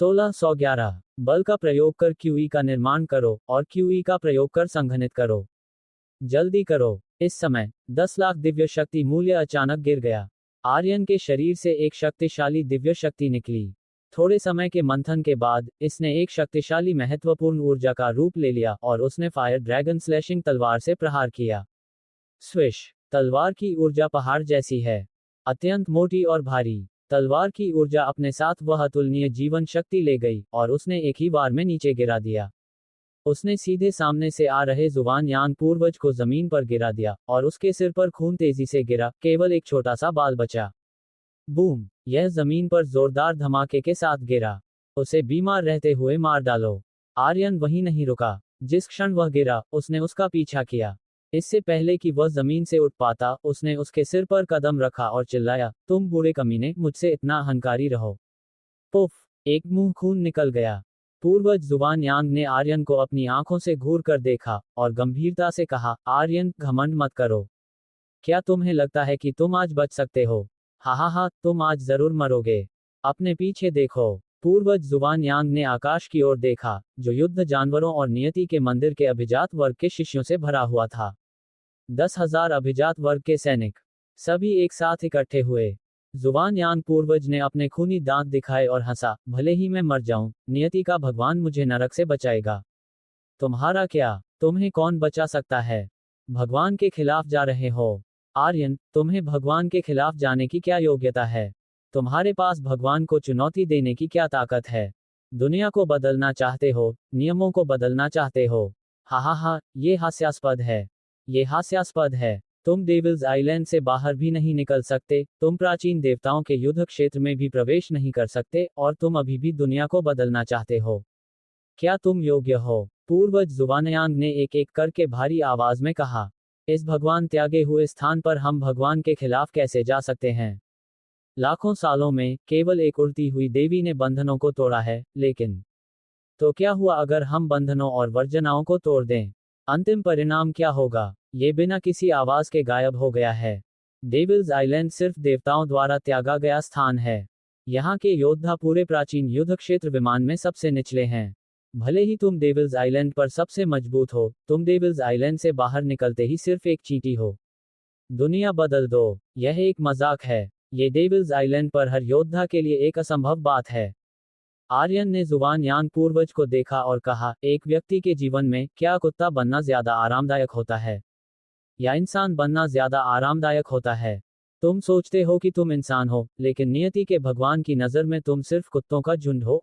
1611 बल का प्रयोग कर QE का निर्माण करो और QE का प्रयोग कर संघनित करो। जल्दी करो। इस समय 10 लाख दिव्य शक्ति मूल्य अचानक गिर गया। आर्यन के शरीर से एक शक्तिशाली दिव्य शक्ति निकली। थोड़े समय के मंथन के बाद इसने एक शक्तिशाली महत्वपूर्ण ऊर्जा का रूप ले लिया और उसने फायर ड्रैगन स्लैशिंग तलवार से प्रहार किया। स्विश। तलवार की ऊर्जा पहाड़ जैसी है, अत्यंत मोटी और भारी। तलवार की ऊर्जा अपने साथ वह अतुलनीय जीवन शक्ति ले गई और उसने एक ही बार में नीचे गिरा दिया। उसने सीधे सामने से आ रहे जुबान यांग पूर्वज को जमीन पर गिरा दिया और उसके सिर पर खून तेजी से गिरा, केवल एक छोटा सा बाल बचा। बूम! यह जमीन पर जोरदार धमाके के साथ गिरा। उसे बीमार रहते हुए मार डालो। आर्यन वहीं नहीं रुका। जिस क्षण वह गिरा, उसने उसका पीछा किया। इससे पहले कि वह जमीन से उठ पाता, उसने उसके सिर पर कदम रखा और चिल्लाया, तुम बूढ़े कमीने, मुझसे इतना अहंकारी रहो। पुफ! एक मुंह खून निकल गया। पूर्वज जुबान यांग ने आर्यन को अपनी आंखों से घूर कर देखा और गंभीरता से कहा, आर्यन, घमंड मत करो। क्या तुम्हें लगता है कि तुम आज बच सकते हो? हा, तुम आज जरूर मरोगे। अपने पीछे देखो। पूर्वज जुबान यांग ने आकाश की ओर देखा, जो युद्ध जानवरों और नियति के मंदिर के अभिजात वर्ग के शिष्यों से भरा हुआ था। 10,000 अभिजात वर्ग के सैनिक सभी एक साथ इकट्ठे हुए। जुबान यांग पूर्वज ने अपने खूनी दांत दिखाए और हंसा, भले ही मैं मर जाऊं, नियति का भगवान मुझे नरक से बचाएगा। तुम्हारा क्या? तुम्हें कौन बचा सकता है? भगवान के खिलाफ जा रहे हो। आर्यन, तुम्हें भगवान के खिलाफ जाने की क्या योग्यता है? तुम्हारे पास भगवान को चुनौती देने की क्या ताकत है? दुनिया को बदलना चाहते हो, नियमों को बदलना चाहते हो। हा, ये हास्यास्पद है। ये हास्यास्पद है। तुम डेविल्स आइलैंड से बाहर भी नहीं निकल सकते, तुम प्राचीन देवताओं के युद्ध क्षेत्र में भी प्रवेश नहीं कर सकते, और तुम अभी भी दुनिया को बदलना चाहते हो। क्या तुम योग्य हो? पूर्वज जुबानयांग ने एक एक करके भारी आवाज में कहा। इस भगवान त्यागे हुए स्थान पर हम भगवान के खिलाफ कैसे जा सकते हैं? लाखों सालों में केवल एक उड़ती हुई देवी ने बंधनों को तोड़ा है, लेकिन तो क्या हुआ अगर हम बंधनों और वर्जनाओं को तोड़ दें? अंतिम परिणाम क्या होगा? ये बिना किसी आवाज के गायब हो गया है। डेविल्स आइलैंड सिर्फ देवताओं द्वारा त्यागा गया स्थान है। यहाँ के योद्धा पूरे प्राचीन युद्ध क्षेत्र विमान में सबसे निचले हैं। भले ही तुम डेविल्स आइलैंड पर सबसे मजबूत हो, तुम डेविल्स आइलैंड से बाहर निकलते ही सिर्फ एक चींटी हो। दुनिया बदल दो। यह एक मजाक है। ये डेविल्स आइलैंड पर हर योद्धा के लिए एक असंभव बात है। आर्यन ने जुबान यांग पूर्वज को देखा और कहा, एक व्यक्ति के जीवन में क्या कुत्ता बनना ज्यादा आरामदायक होता है या इंसान बनना ज्यादा आरामदायक होता है? तुम सोचते हो कि तुम इंसान हो, लेकिन नियति के भगवान की नजर में तुम सिर्फ कुत्तों का झुंड हो।